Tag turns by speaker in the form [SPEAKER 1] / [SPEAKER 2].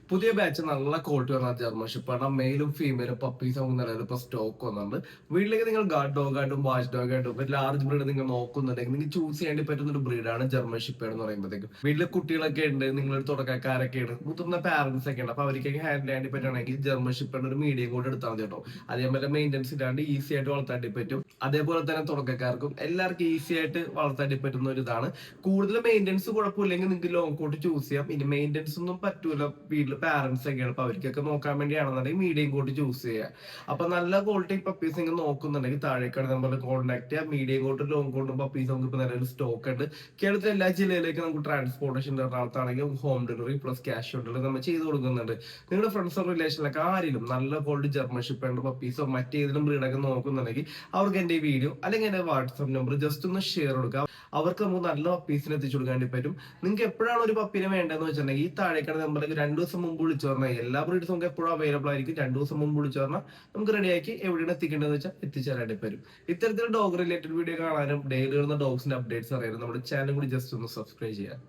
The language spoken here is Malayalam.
[SPEAKER 1] പുതിയ ബാച്ച് നല്ല ക്വാളിറ്റി പറഞ്ഞ ജർമ്മൻ ഷെപ്പേർഡ് മെയിലും ഫീമെയിലും പപ്പീസും നിലവിൽ ഇപ്പൊ സ്റ്റോക്ക് വന്നിട്ടുണ്ട്. വീട്ടിലേക്ക് നിങ്ങൾ ഗാർഡ് ഡോഗ് ആയിട്ടും വാച്ച് ഡോഗ് ആയിട്ടും ലാർജ് ബ്രീഡ് നിങ്ങൾ നോക്കുന്നുണ്ടെങ്കിൽ നിങ്ങൾക്ക് ചൂസ് ചെയ്യേണ്ടി പറ്റുന്ന ഒരു ബ്രീഡാണ് ജർമ്മൻ ഷെപ്പേർഡ് എന്ന് പറയുമ്പോഴത്തേക്കും. വീട്ടിലെ കുട്ടികളൊക്കെ ഉണ്ട്, നിങ്ങളൊരു തുടക്കക്കാരൊക്കെ ഉണ്ട്, മുതിർന്ന പാരന്റ്സ് ഒക്കെ ഉണ്ട്. അപ്പൊ അവർക്കൊക്കെ ഹാൻഡിൽ ചെയ്യാൻ പറ്റുകയാണെങ്കിൽ ജർമ്മൻ ഷെപ്പേർഡ് ഒരു മീഡിയം കൂടെ എടുത്താൽ മതി കേട്ടോ. അതേപോലെ മെയിൻ്റെനൻസ് ഇല്ലാണ്ട് ഈസി ആയിട്ട് വളർത്താൻ പറ്റും. അതേപോലെ തന്നെ തുടക്കക്കാർക്കും എല്ലാവർക്കും ഈസി ആയിട്ട് വളർത്താൻ പറ്റുന്ന ഒരു ഇതാണ്. കൂടുതൽ മെയിൻ്റെനൻസ് കുഴപ്പമില്ലെങ്കിൽ നിങ്ങൾക്ക് ലോങ് കോട്ട് ചൂസ് ചെയ്യാം. ഇനി മെയിൻ്റെനൻസ് ഒന്നും പറ്റൂല, വീട്ടിൽ പാരന്റ്സ് ഒക്കെയാണ്, അപ്പൊ അവർക്കൊക്കെ നോക്കാൻ വേണ്ടിയാണെന്നുണ്ടെങ്കിൽ മീഡിയം കോട്ട് ചൂസ് ചെയ്യുക. അപ്പൊ നല്ല ക്വാളിറ്റി പപ്പീസ് നിങ്ങൾ നോക്കുന്നുണ്ടെങ്കിൽ താഴേക്കാണ് നമ്മൾ കോൺടാക്ട് ചെയ്യുക. മീഡിയം കോട്ടും ലോങ് കോട്ടും പപ്പീസ് നമുക്ക് ഇപ്പൊ നിലവിൽ സ്റ്റോക്ക് ഉണ്ട്. കേരളത്തിലെ എല്ലാ ജില്ലയിലേക്കും നമുക്ക് ട്രാൻസ്പോർട്ടേഷൻ എറണാകുളത്താണെങ്കിൽ home delivery plus cash on delivery നമ്മൾ ചെയ്ത് കൊടുക്കുന്നുണ്ട്. നിങ്ങളുടെ ഫ്രണ്ട്സോ റിലേഷനിലൊക്കെ ആരെങ്കിലും നല്ല ക്വാളിറ്റി ജർമ്മൻ ഷെപ്പേർഡ് പപ്പീസോ മറ്റേതെങ്കിലും ബ്രീഡൊക്കെ നോക്കുന്നുണ്ടെങ്കിൽ അവർക്ക് എന്റെ വീഡിയോ അല്ലെങ്കിൽ എന്റെ വാട്സ്ആപ്പ് നമ്പർ ജസ്റ്റ് ഒന്ന് ഷെയർ കൊടുക്കുക. അവർക്ക് നമുക്ക് നല്ല പപ്പീസിനെ എത്തിച്ചു കൊടുക്കാൻ പറ്റും. നിങ്ങൾക്ക് എപ്പോഴാണ് ഒരു പപ്പീനെ വേണ്ടതെന്ന് വെച്ചിട്ടുണ്ടെങ്കിൽ ഈ താഴേക്കാണ് നമ്പറിലേക്ക് 2 ദിവസം മുമ്പ് വിളിച്ചു പറഞ്ഞാൽ എല്ലാ ബ്രീഡ്സും നമുക്ക് എപ്പോഴും അവൈലബിൾ ആയിരിക്കും. 2 ദിവസം മുമ്പ് വിളിച്ചു പറഞ്ഞാൽ നമുക്ക് റെഡിയാക്കി എവിടെയാണ് എത്തിക്കേണ്ടതെന്ന് വെച്ചാൽ എത്തിച്ചേരാനായിട്ട് വരും. ഇത്തരത്തിൽ ഡോഗ് റിലേറ്റഡ് വീഡിയോ കാണാനും ഡെയിലി വരുന്ന ഡോഗ്സിന്റെ അപ്ഡേറ്റ്സ് അറിയാനും നമ്മുടെ ചാനൽ കൂടി ജസ്റ്റ് ഒന്ന് സബ്സ്ക്രൈബ് ചെയ്യാം.